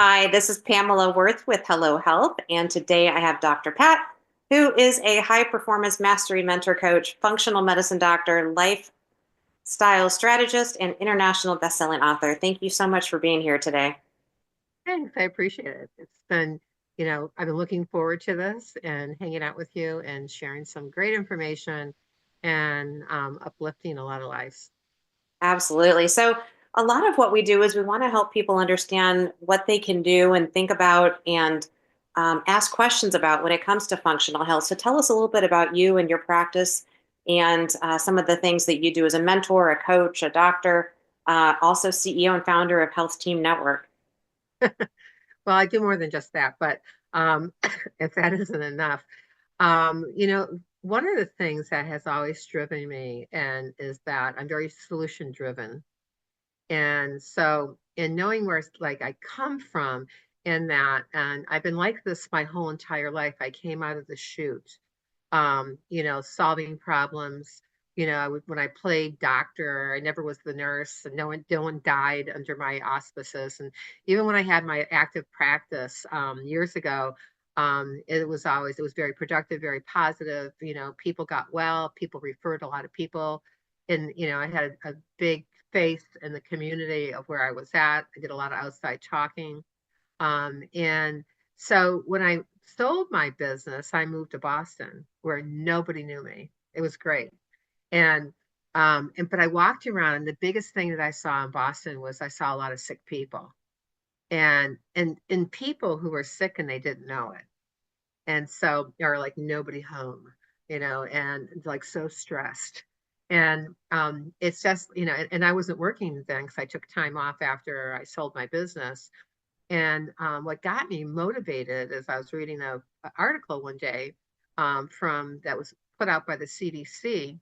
Hi, this is Pamela Worth with Hello Health, and today I have Dr. Pat, who is a high performance mastery mentor coach, functional medicine doctor, lifestyle strategist, and international bestselling author. Thank you so much for being here today. Thanks. I appreciate it. It's been, I've been looking forward to this and hanging out with you and sharing some great information and uplifting a lot of lives. Absolutely. So, a lot of what we do is we want to help people understand what they can do and think about and ask questions about when it comes to functional health. So, tell us a little bit about you and your practice and some of the things that you do as a mentor, a coach, a doctor, also CEO and founder of Health Team Network. Well, I do more than just that, but if that isn't enough, one of the things that has always driven me and is that I'm very solution driven. And so in knowing where like I come from in that, and I've been like this my whole entire life. I came out of the chute, solving problems. When I played doctor, I never was the nurse, and no one died under my auspices. And even when I had my active practice years ago, it was very productive, very positive. People got well, people referred a lot of people, and I had a big faith in the community of where I was at. I did a lot of outside talking. And so when I sold my business, I moved to Boston where nobody knew me. It was great. And but I walked around and the biggest thing that I saw in Boston was I saw a lot of sick people and people who were sick and they didn't know it. And so or like nobody home, and like so stressed. And it's just, and I wasn't working then because I took time off after I sold my business. And what got me motivated is I was reading a article one day from that was put out by the CDC,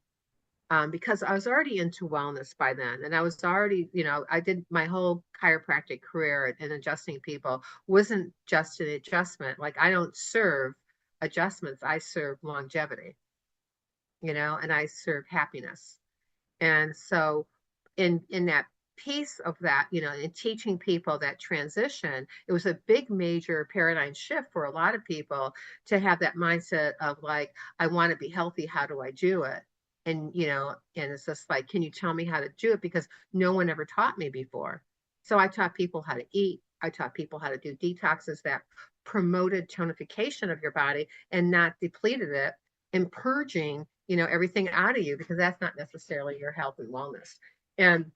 because I was already into wellness by then, and I was already, I did my whole chiropractic career and adjusting people wasn't just an adjustment. Like I don't serve adjustments, I serve longevity, and I serve happiness. And so in that piece of that, in teaching people that transition, it was a big major paradigm shift for a lot of people to have that mindset of like, I want to be healthy, how do I do it? And and it's just like, can you tell me how to do it? Because no one ever taught me before. So I taught people how to eat. I taught people how to do detoxes that promoted tonification of your body and not depleted it, and purging everything out of you, because that's not necessarily your health and wellness. And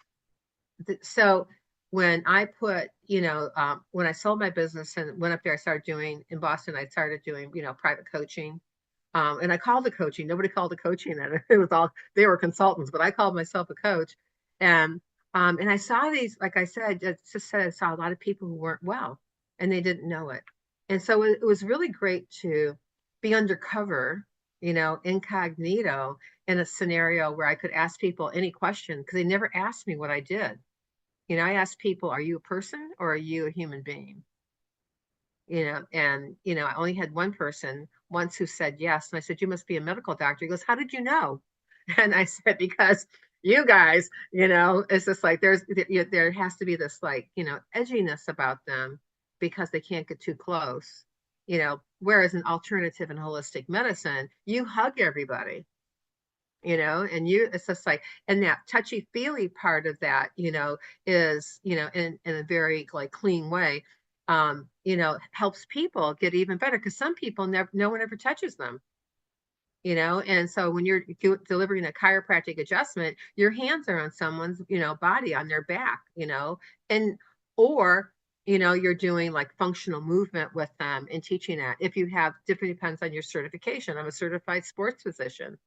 so when I put, when I sold my business and went up there, I started doing in Boston, I started doing, private coaching. And I called it coaching. Nobody called it coaching then. It was all, they were consultants, but I called myself a coach. And and I saw these, like I said, just said I saw a lot of people who weren't well and they didn't know it. And so it was really great to be undercover, incognito, in a scenario where I could ask people any question because they never asked me what I did. I asked people, are you a person or are you a human being? And I only had one person once who said yes. And I said, you must be a medical doctor. He goes, how did you know? And I said, because you guys, it's just like there has to be this like, edginess about them because they can't get too close. Whereas in alternative and holistic medicine, you hug everybody, and it's just like, and that touchy feely part of that, is, in a very like clean way, helps people get even better because some people never, no one ever touches them, and so when you're delivering a chiropractic adjustment, your hands are on someone's, body on their back, and, or, you're doing like functional movement with them and teaching that. If you have different, depends on your certification. I'm a certified sports physician.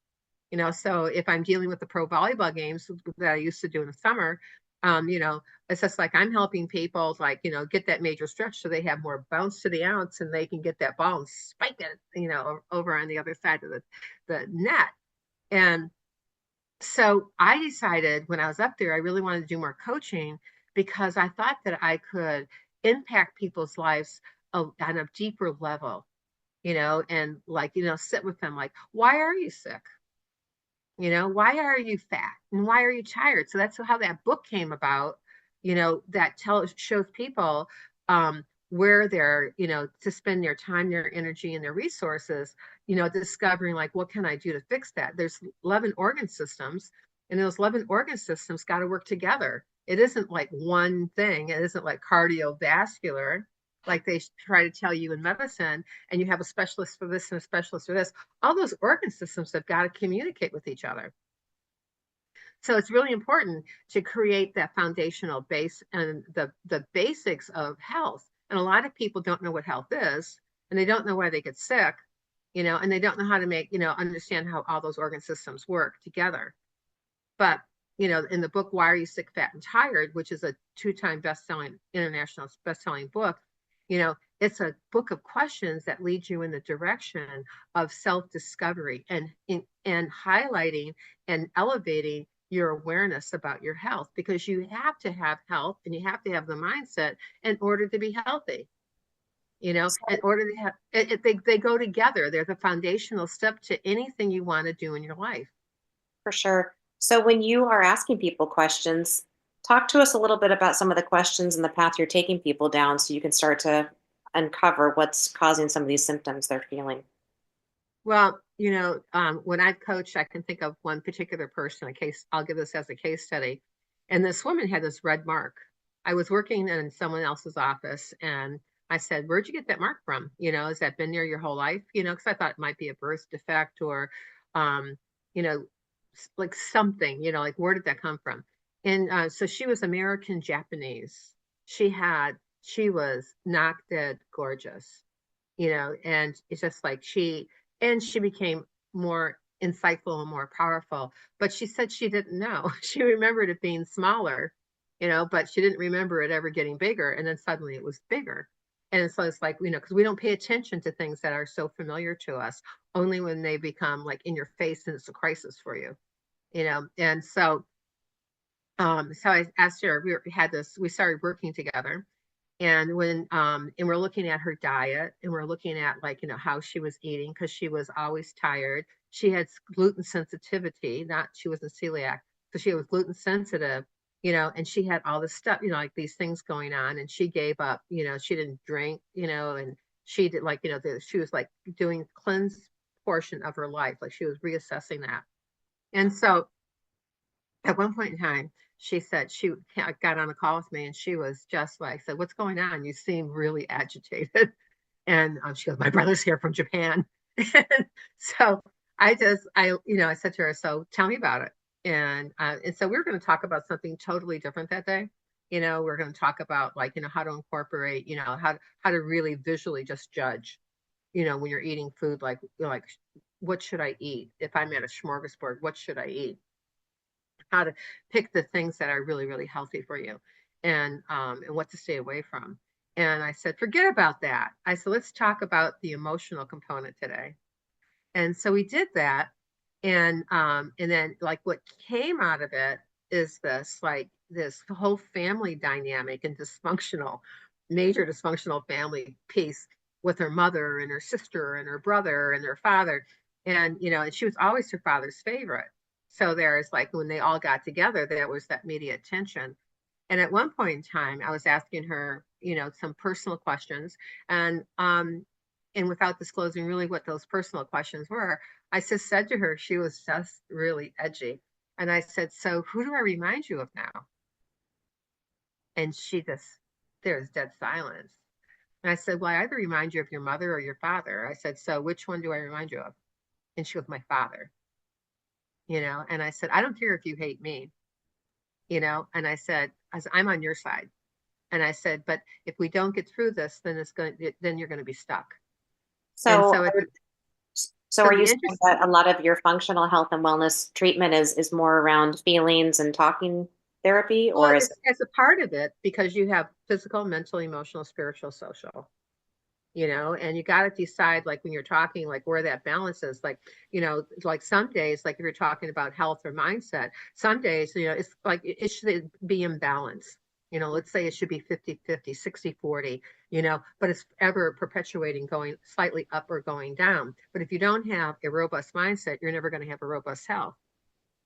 So if I'm dealing with the pro volleyball games that I used to do in the summer, it's just like I'm helping people like, get that major stretch so they have more bounce to the ounce and they can get that ball and spike it, over on the other side of the net. And so I decided when I was up there, I really wanted to do more coaching because I thought that I could impact people's lives on a deeper level, and like, sit with them like, why are you sick? Why are you fat and why are you tired? So that's how that book came about, that shows people where they're, to spend their time, their energy, and their resources, discovering like, what can I do to fix that? There's 11 organ systems, and those 11 organ systems got to work together. It isn't like one thing. It isn't like cardiovascular, like they try to tell you in medicine, and you have a specialist for this and a specialist for this. All those organ systems have got to communicate with each other. So it's really important to create that foundational base and the basics of health. And a lot of people don't know what health is, and they don't know why they get sick, and they don't know how to make, understand how all those organ systems work together. But, in the book, Why Are You Sick, Fat, and Tired, which is a 2-time best-selling, international best-selling book, it's a book of questions that lead you in the direction of self-discovery and highlighting and elevating your awareness about your health, because you have to have health and you have to have the mindset in order to be healthy. In order to have they go together. They're the foundational step to anything you want to do in your life. For sure. So when you are asking people questions, talk to us a little bit about some of the questions and the path you're taking people down so you can start to uncover what's causing some of these symptoms they're feeling. Well, when I've coached, I can think of one particular person, a case, I'll give this as a case study. And this woman had this red mark. I was working in someone else's office, and I said, "Where'd you get that mark from? Has that been there your whole life?" Because I thought it might be a birth defect or, um, you know, like something, like where did that come from? And so she was American Japanese. She was knock dead gorgeous, and it's just like she became more insightful and more powerful. But she said she didn't know. She remembered it being smaller, but she didn't remember it ever getting bigger. And then suddenly it was bigger. And so it's like, because we don't pay attention to things that are so familiar to us, only when they become like in your face and it's a crisis for you, And so I asked her, we started working together. And we're looking at her diet, and we're looking at like, how she was eating, because she was always tired. She had gluten sensitivity, not she wasn't celiac, so she was gluten sensitive, and she had all this stuff, like these things going on, and she gave up, she didn't drink, and she did like, she was like doing cleanse portion of her life, like she was reassessing that. And so at one point in time, she said she got on a call with me, and she was just like, said, "What's going on? You seem really agitated." And she goes, "My brother's here from Japan." And so I said to her, "So tell me about it." And so we were going to talk about something totally different that day. We're going to talk about like, how to incorporate, how to really visually just judge, when you're eating food, like what should I eat? If I'm at a smorgasbord, what should I eat? How to pick the things that are really, really healthy for you, and what to stay away from. And I said, forget about that. I said, let's talk about the emotional component today. And so we did that. And then like what came out of it is this whole family dynamic and major dysfunctional family piece with her mother and her sister and her brother and her father. And she was always her father's favorite. So there's like when they all got together, there was that media tension. And at one point in time, I was asking her, some personal questions, and without disclosing really what those personal questions were, I just said to her, she was just really edgy. And I said, "So who do I remind you of now?" And there's dead silence. And I said, "Well, I either remind you of your mother or your father." I said, "So which one do I remind you of?" And she goes, "My father." And I said, "I don't care if you hate me, and I said, I'm on your side. And I said, but if we don't get through this, then you're going to be stuck. And So, so so are the you saying interest, that a lot of your functional health and wellness treatment is more around feelings and talking therapy, well, or is it's as a part of it, because you have physical, mental, emotional, spiritual, social, and you got to decide, like when you're talking, like where that balance is, like, like some days, like if you're talking about health or mindset, some days, it's like it should be in balance. Let's say it should be 50-50, 60-40, but it's ever perpetuating, going slightly up or going down. But if you don't have a robust mindset, you're never going to have a robust health,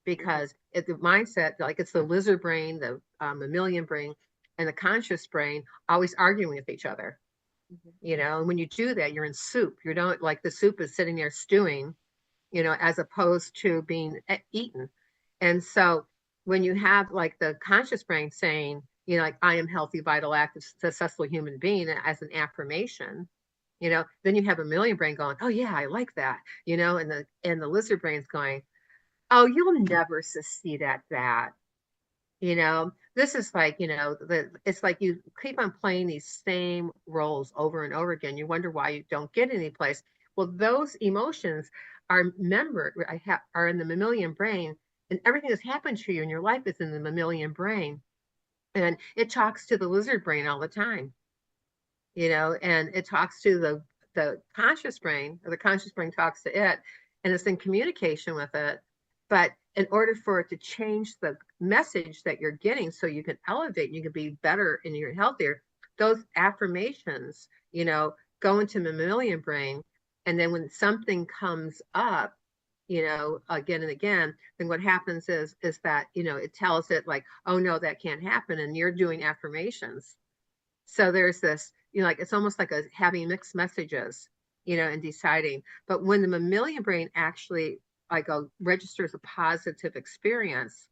because the mindset, like it's the lizard brain, the mammalian brain, and the conscious brain always arguing with each other. Mhm. And when you do that, you're in soup. You don't like the soup is sitting there stewing, as opposed to being eaten. And so when you have like the conscious brain saying, like I am healthy, vital, active, successful human being as an affirmation, then you have a million brain going, oh yeah, I like that, and the lizard brain's going, oh, you'll never succeed at that. This is like, it's like you keep on playing these same roles over and over again. You wonder why you don't get any place. Well, those emotions are member are in the mammalian brain, and everything that's happened to you in your life is in the mammalian brain, and it talks to the lizard brain all the time. And it talks to the conscious brain, or the conscious brain talks to it, and it's in communication with it. But in order for it to change the message that you're getting so you can elevate and you can be better and you're healthier, those affirmations, go into mammalian brain. And then when something comes up, again and again, then what happens is that, it tells it like, oh no, that can't happen. And you're doing affirmations, so there's this, like it's almost like having mixed messages, and deciding. But when the mammalian brain actually like registers a positive experience,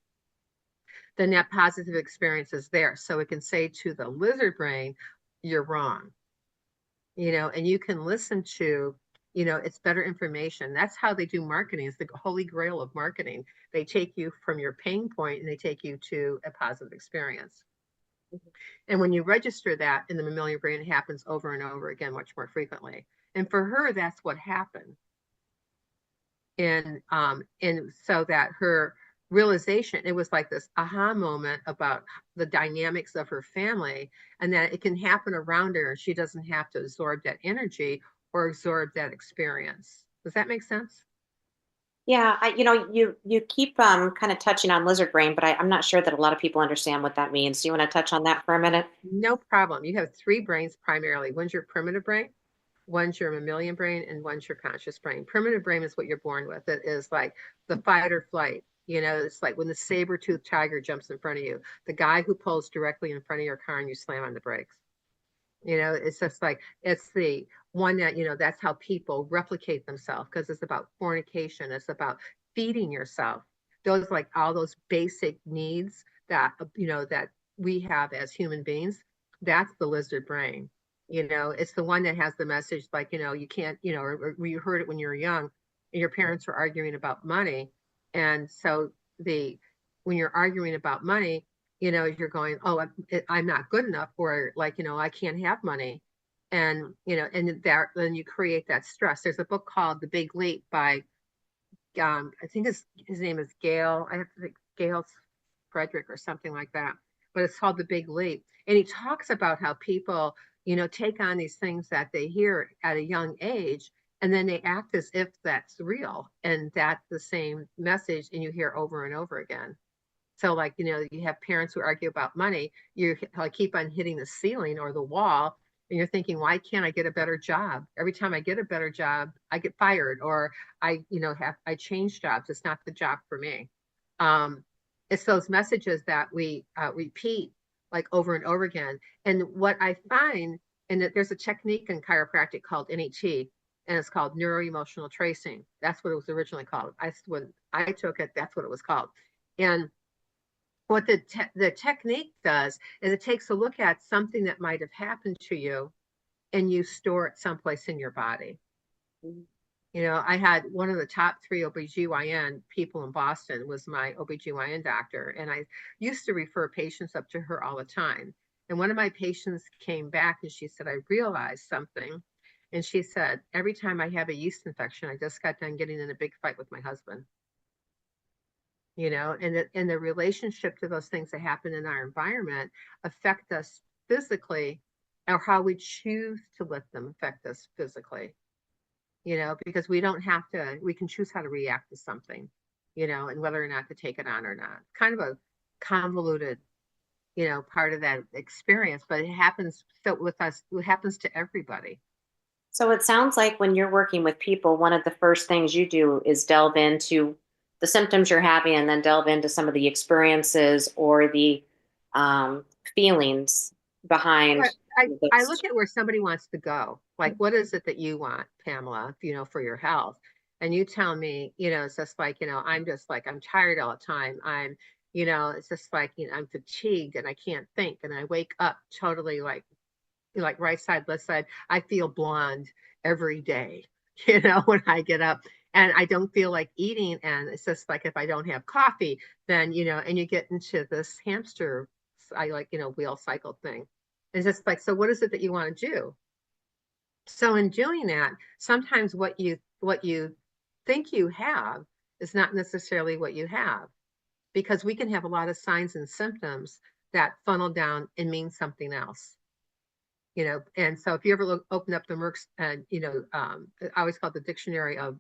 then that positive experience is there. So it can say to the lizard brain, you're wrong, and you can listen to, it's better information. That's how they do marketing. It's the holy grail of marketing. They take you from your pain point and they take you to a positive experience. And when you register that in the mammalian brain, it happens over and over again, much more frequently. And for her, that's what happened. And so that her realization, it was like this aha moment about the dynamics of her family, and that it can happen around her. She doesn't have to absorb that energy or absorb that experience. Does that make sense? Yeah, you keep kind of touching on lizard brain, but I'm not sure that a lot of people understand what that means. Do you want to touch on that for a minute? No problem. You have three brains primarily. One's your primitive brain, one's your mammalian brain, and one's your conscious brain. Primitive brain is what you're born with. It is like the fight or flight. It's like when the saber-toothed tiger jumps in front of you, the guy who pulls directly in front of your car and you slam on the brakes. It's just like it's the one that, that's how people replicate themselves, because it's about fornication, it's about feeding yourself. Those, like all those basic needs that, that we have as human beings, that's the lizard brain. It's the one that has the message like, you can't, or you heard it when you were young and your parents were arguing about money. And so the when you're arguing about money, you're going, oh, I'm not good enough, or like, I can't have money. And then you create that stress. There's a book called The Big Leap by, I think his name is Gail. I have to think Gail Frederick or something like that. But it's called The Big Leap. And he talks about how people, take on these things that they hear at a young age, and then they act as if that's real. And that's the same message, and you hear over and over again. So, like, you have parents who argue about money, you like keep on hitting the ceiling or the wall, and you're thinking, why can't I get a better job? Every time I get a better job, I get fired, or I change jobs. It's not the job for me. Um, it's those messages that we repeat like over and over again. And what I find, and that there's a technique in chiropractic called NET, and it's called neuro emotional tracing. That's what it was originally called. When I took it, that's what it was called. And what the technique does is it takes a look at something that might have happened to you and you store it someplace in your body. Mhm. I had one of the top three OBGYN people in Boston was my OBGYN doctor, and I used to refer patients up to her all the time. And one of my patients came back and she said, I realized something. And she said, every time I have a yeast infection, I just got done getting in a big fight with my husband. And the relationship to those things that happen in our environment affect us physically, or how we choose to let them affect us physically, because we can choose how to react to something, and whether or not to take it on or not. Kind of a convoluted, part of that experience, but it happens so with us, it happens to everybody. So it sounds like when you're working with people, one of the first things you do is delve into the symptoms you're having and then delve into some of the experiences or the um, feelings Well, behind. I look at where somebody wants to go. Like, what is it that you want, Pamela, for your health? And you tell me, it's just like, I'm just like, I'm tired all the time. It's just like, I'm fatigued and I can't think. And I wake up totally like right side, left side. I feel blonde every day, when I get up and I don't feel like eating. And it's just like if I don't have coffee, then, and you get into this hamster, wheel cycle thing. It's just like, so what is it that you want to do? So in doing that, sometimes what you think you have is not necessarily what you have, because we can have a lot of signs and symptoms that funnel down and mean something else. And so if you ever open up the Merck's, and I always call it the dictionary of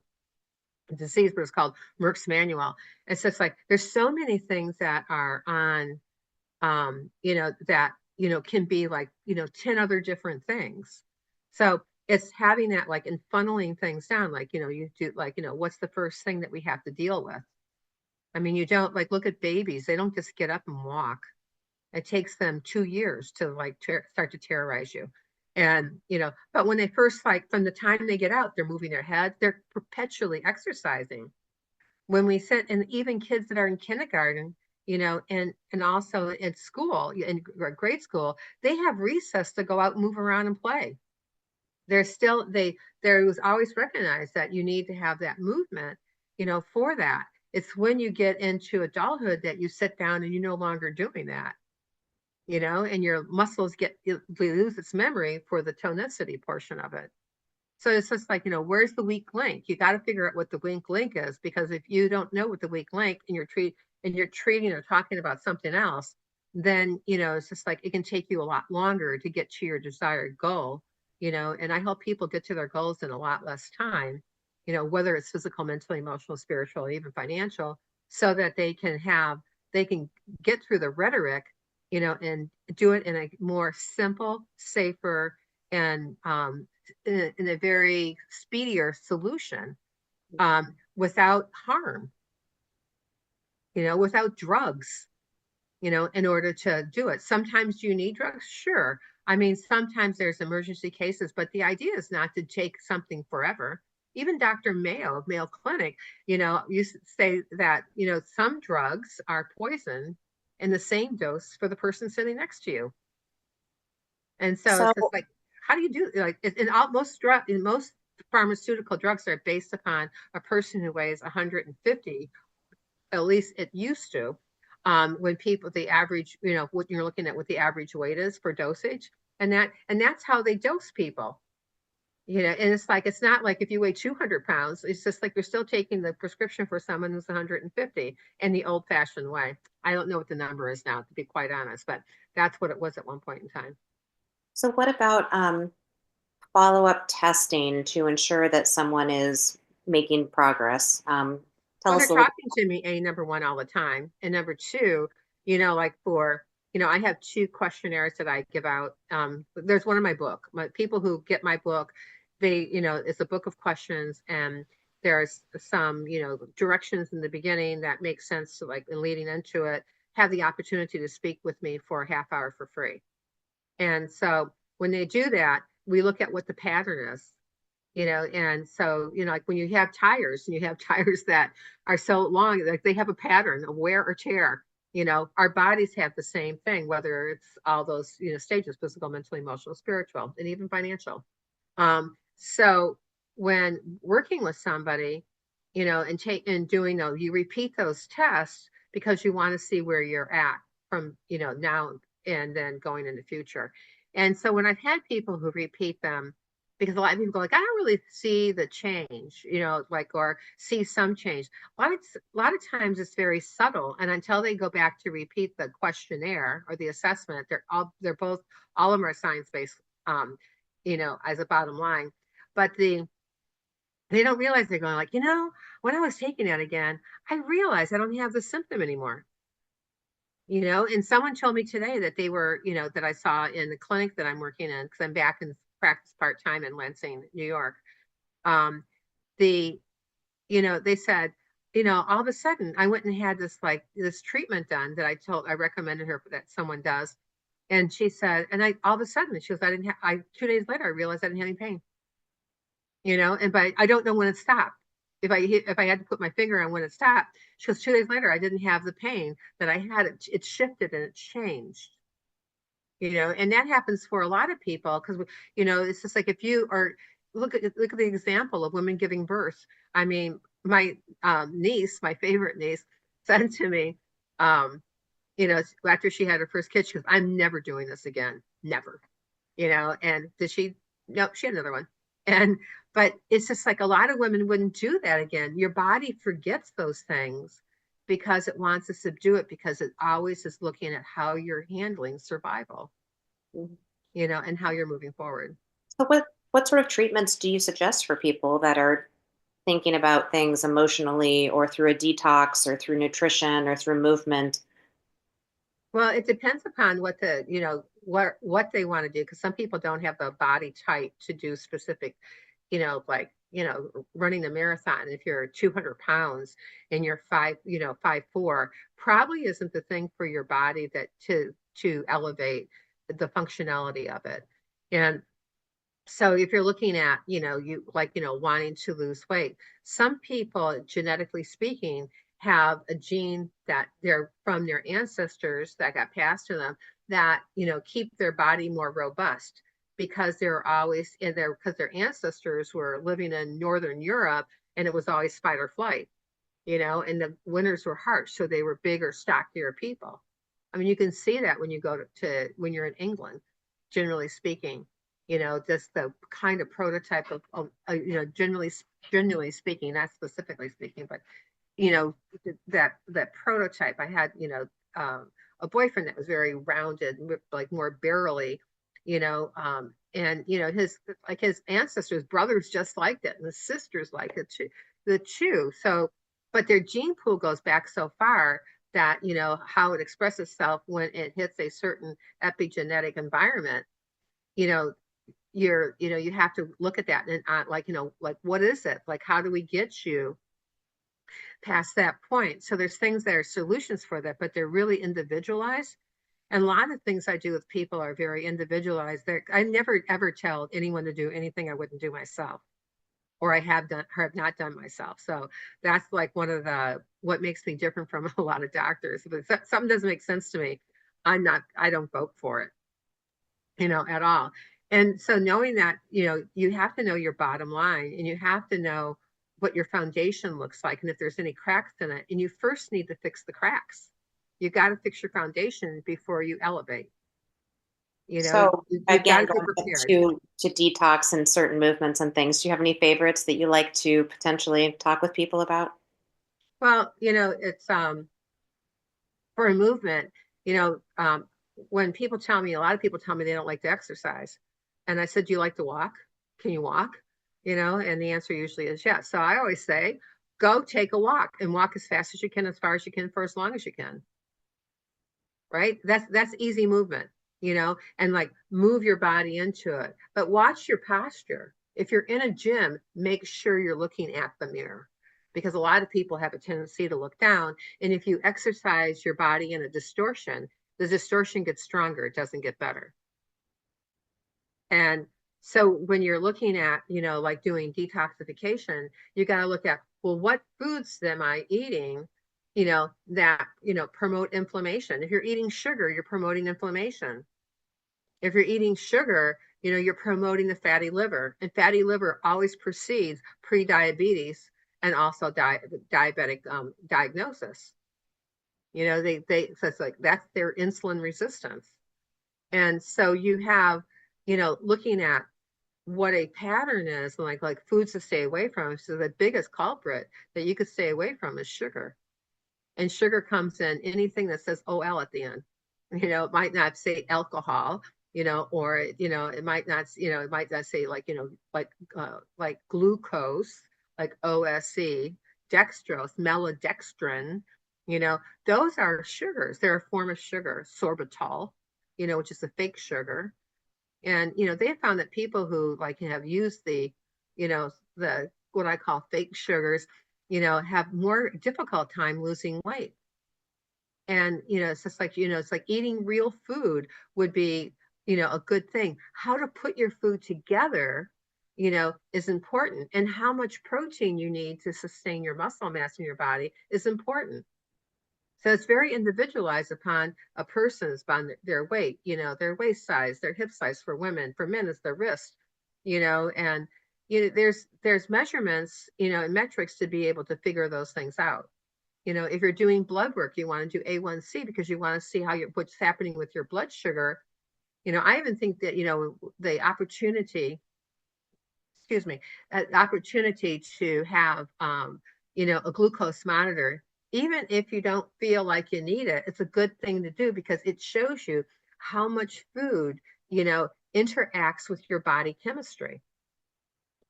disease, but it's called Merck's manual. It's just like there's so many things that are on, that can be like 10 other different things. So it's having that, like, and funneling things down, like you do, like what's the first thing that we have to deal with? I mean, you don't, like, look at babies; they don't just get up and walk. It takes them 2 years to like start to terrorize you. And, but when they first, like, from the time they get out, they're moving their head, they're perpetually exercising. When we sit, and even kids that are in kindergarten, and also in school, in grade school, they have recess to go out and move around and play. There was always recognized that you need to have that movement, for that. It's when you get into adulthood that you sit down and you're no longer doing that, and your muscles lose its memory for the tonicity portion of it. So it's just like, where's the weak link? You got to figure out what the weak link is, because if you don't know what the weak link, and you're treating or talking about something else, then, it's just like it can take you a lot longer to get to your desired goal, and I help people get to their goals in a lot less time, whether it's physical, mental, emotional, spiritual, or even financial, so that they can get through the rhetoric, and do it in a more simple, safer, and in a very speedier solution, without harm, without drugs, in order to do it. Sometimes you need drugs, sure. I mean, sometimes there's emergency cases, but the idea is not to take something forever. Even Dr. Mayo of Mayo Clinic, used to say that, some drugs are poison in the same dose for the person sitting next to you. And so So it's just like, how do you do, like, in most pharmaceutical drugs are based upon a person who weighs 150, at least it used to. When people, the average, what you're looking at, what the average weight is for dosage, and that's how they dose people. And it's like, it's not like if you weigh 200 pounds, it's just like you're still taking the prescription for someone who's 150 in the old fashioned way. I don't know what the number is now, to be quite honest, but that's what it was at one point in time. so what about follow-up testing to ensure that someone is making progress? Tell Well, they're us a little. talking to me, number one, all the time. And number two, like I have two questionnaires that I give out. There's one in my book. My people who get my book, it's a book of questions, and there's some, directions in the beginning that make sense to, like, in leading into it, have the opportunity to speak with me for a half hour for free. And so when they do that, we look at what the pattern is, and so, like when you have tires, and you have tires that are so long, like they have a pattern of wear or tear. Our bodies have the same thing, whether it's all those, stages: physical, mental, emotional, spiritual, and even financial. So when working with somebody, and doing those, you repeat those tests because you want to see where you're at from, now and then going in the future. And so when I've had people who repeat them, because a lot of people go like, I don't really see the change, like, or see some change. A lot of times it's very subtle, and until they go back to repeat the questionnaire or the assessment, all of them are science based, as a bottom line. But they don't realize, they're going like, when I was taking that again, I realized I don't have the symptom anymore. And someone told me today that they were, that I saw in the clinic that I'm working in, because I'm back in practice part time in Lansing, New York. Um, the, they said, all of a sudden I went and had this, like, this treatment done that I recommended her that someone does. And she said, and I all of a sudden she goes, I didn't have, I 2 days later I realized I didn't have any pain, and but I don't know when it stopped. If I had to put my finger on when it stopped, she goes, 2 days later I didn't have the pain that I had. It shifted and it changed. And that happens for a lot of people because it's just like if you are look at the example of women giving birth. I mean, my niece, my favorite niece, said to me, um, after she had her first kid, she goes, "I'm never doing this again, never." And did she? No, she had another one. And but it's just like a lot of women wouldn't do that again. Your body forgets those things because it wants to subdue it because it always is looking at how you're handling survival, Mhm. and how you're moving forward. So what sort of treatments do you suggest for people that are thinking about things emotionally or through a detox or through nutrition or through movement? Well, it depends upon what they want to do because some people don't have the body type to do specific, like running the marathon. If you're 200 pounds and you're 5'4", probably isn't the thing for your body that to elevate the functionality of it. And so if you're looking at, you like, wanting to lose weight, some people, genetically speaking, have a gene that they're from their ancestors that got passed to them that, keep their body more robust because they're always in there because their ancestors were living in Northern Europe and it was always fight or flight, and the winters were harsh. So they were bigger, stockier people. I mean, you can see that when you go when you're in England, generally speaking, just the kind of prototype generally speaking, not specifically speaking, but you know that prototype. I had a boyfriend that was very rounded, like more barrely, and his ancestors, brothers just liked it, and the sisters liked it too, the two. So, but their gene pool goes back so far that how it expresses itself when it hits a certain epigenetic environment. You know, you have to look at that and like like what is it like? How do we get you past that point? So there's things that are solutions for that, but they're really individualized. And a lot of things I do with people are very individualized. I never ever tell anyone to do anything I wouldn't do myself or I have done or have not done myself. So that's like one of the what makes me different from a lot of doctors. If something doesn't make sense to me, I don't vote for it, at all. And so knowing that, you have to know your bottom line and you have to know what your foundation looks like and if there's any cracks in it. And you first need to fix the cracks. You got to fix your foundation before you elevate. So You've got again, to be going back prepared. to detox and certain movements and things, do you have any favorites that you like to potentially talk with people about? Well, it's for a movement, when people tell me, a lot of people tell me they don't like to exercise. And I said, do you like to walk? Can you walk? And the answer usually is yes. So I always say, go take a walk and walk as fast as you can, as far as you can, for as long as you can. Right? That's easy movement, and like move your body into it. But watch your posture. If you're in a gym, make sure you're looking at the mirror because a lot of people have a tendency to look down. And if you exercise your body in a distortion, the distortion gets stronger, it doesn't get better. And so when you're looking at, like doing detoxification, you got to look at, well, what foods am I eating, that, promote inflammation? If you're eating sugar, you're promoting inflammation. If you're eating sugar, you're promoting the fatty liver. And fatty liver always precedes pre-diabetes and also diabetic diagnosis. So it's like that's their insulin resistance. And so you have, looking at what a pattern is, like foods to stay away from. So the biggest culprit that you could stay away from is sugar. And sugar comes in anything that says OL at the end. It might not say alcohol, or it might not, it might not say like, like glucose, like OSE, dextrose, maltodextrin, you know, those are sugars. They're a form of sugar, sorbitol, which is a fake sugar. And they have found that people who like have used the what I call fake sugars, have more difficult time losing weight. And, it's just like, it's like eating real food would be, a good thing. How to put your food together, is important. And how much protein you need to sustain your muscle mass in your body is important. So it's very individualized upon a person's, upon their weight, their waist size, their hip size for women. For men, it's their wrist, and there's measurements, and metrics to be able to figure those things out. If you're doing blood work, you want to do A1C because you want to see what's happening with your blood sugar. I even think that, the opportunity, excuse me, opportunity to have, a glucose monitor, even if you don't feel like you need it, it's a good thing to do because it shows you how much food, interacts with your body chemistry.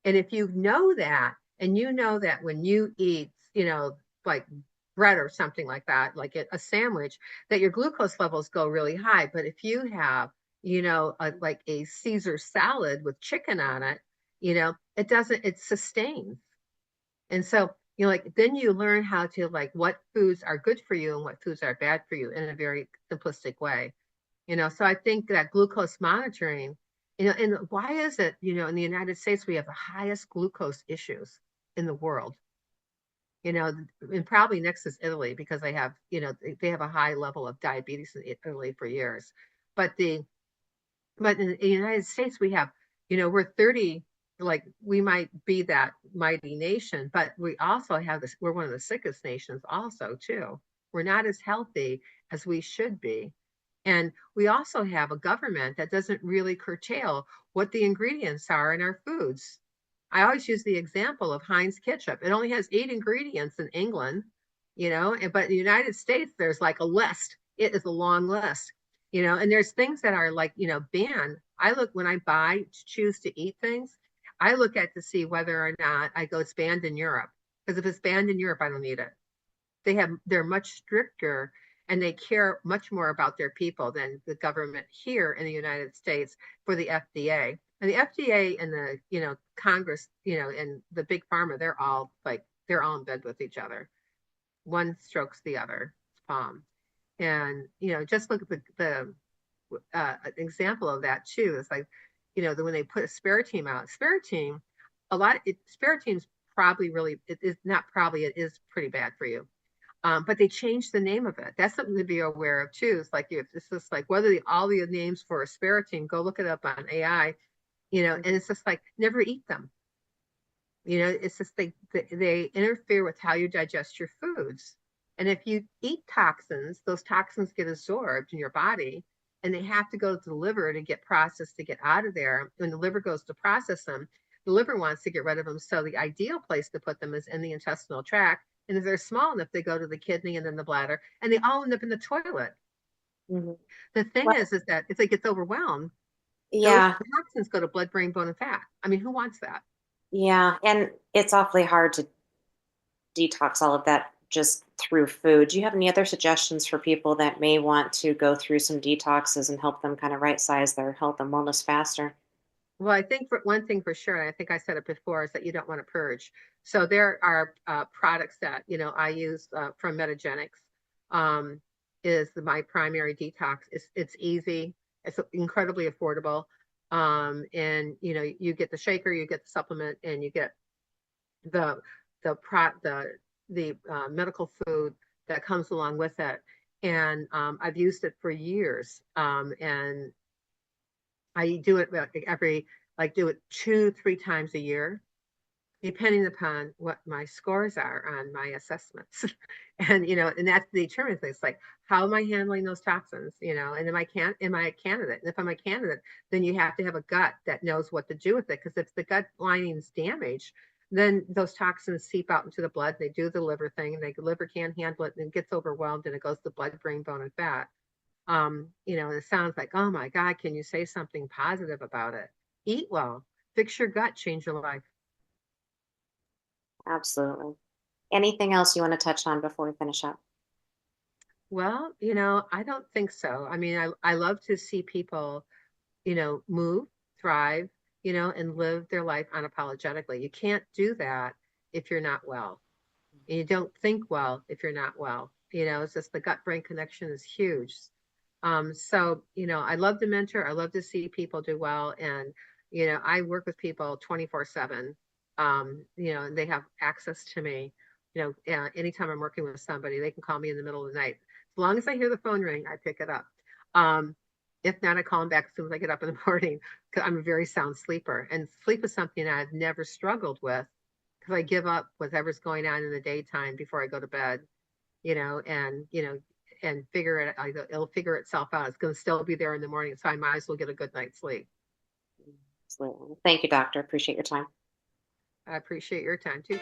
And if you know that, and you know that when you eat, like bread or something like that, like a sandwich, that your glucose levels go really high. But if you have, like a Caesar salad with chicken on it, it doesn't, it sustains. And so, like, then you learn how to, like, what foods are good for you and what foods are bad for you in a very simplistic way. So I think that glucose monitoring, and why is it, in the United States, we have the highest glucose issues in the world, you know, and probably next is Italy because they have, they have a high level of diabetes in Italy for years. But but in the United States, we have, we're 30, like we might be that mighty nation, but we also have this, we're one of the sickest nations also too. We're not as healthy as we should be. And we also have a government that doesn't really curtail what the ingredients are in our foods. I always use the example of Heinz ketchup. It only has 8 ingredients in England, but in the United States, there's like a list. It is a long list, and there's things that are like, banned. I look when I buy, choose to eat things, I look at to see whether or not I go, it's banned in Europe. Because if it's banned in Europe, I don't eat it. They're much stricter and they care much more about their people than the government here in the United States for the FDA. And the FDA and the, Congress, and the big pharma, they're all in bed with each other. One strokes the other's palm. And, just look at the example of that too. It's like, when they put aspartame out, aspartame, aspartame's probably really, it is not probably, it is pretty bad for you. But they changed the name of it. That's something to be aware of too. It's like it's just like whether all the names for aspartame, go look it up on AI, and it's just like never eat them. It's just they interfere with how you digest your foods. And if you eat toxins, those toxins get absorbed in your body and they have to go to the liver to get processed to get out of there. When the liver goes to process them, the liver wants to get rid of them. So the ideal place to put them is in the intestinal tract. And if they're small enough, they go to the kidney and then the bladder, and they all end up in the toilet. Mhm. The thing Well, is that if it gets overwhelmed, those yeah, toxins go to blood, brain, bone, and fat. I mean, who wants that? yeah, and it's awfully hard to detox all of that just through food. Do you have any other suggestions for people that may want to go through some detoxes and help them kind of right size their health and wellness faster? Well, I think for one thing for sure, and I think I said it before, is that you don't want to purge. So there are products that I use from Metagenics. Um, is my primary detox. It's easy. It's incredibly affordable. And you get the shaker, you get the supplement, and you get the the pro the medical food that comes along with it. And I've used it for years. And I do it do it 2, 3 times a year, depending upon what my scores are on my assessments. And that's the determinant thing. It's like, how am I handling those toxins? And am I a candidate? And if I'm a candidate, then you have to have a gut that knows what to do with it. Because if the gut lining is damaged, then those toxins seep out into the blood. They do the liver thing, and the liver can't handle it, and it gets overwhelmed, and it goes to blood, brain, bone, and fat. And it sounds like, oh my God, can you say something positive about it? Eat well, fix your gut, change your life. Absolutely. Anything else you want to touch on before we finish up? Well, I don't think so. I mean, I love to see people, move, thrive, and live their life unapologetically. You can't do that if you're not well. And you don't think well if you're not well. It's just the gut brain connection is huge. So, I love to mentor. I love to see people do well. And, I work with people 24/7. And they have access to me. Anytime I'm working with somebody, they can call me in the middle of the night. As long as I hear the phone ring, I pick it up. Um, if not, I call them back as soon as I get up in the morning because I'm a very sound sleeper. And sleep is something I've never struggled with because I give up whatever's going on in the daytime before I go to bed, and figure it, it'll figure itself out. It's going to still be there in the morning. So I might as well get a good night's sleep. Absolutely. Thank you, doctor. Appreciate your time. I appreciate your time too.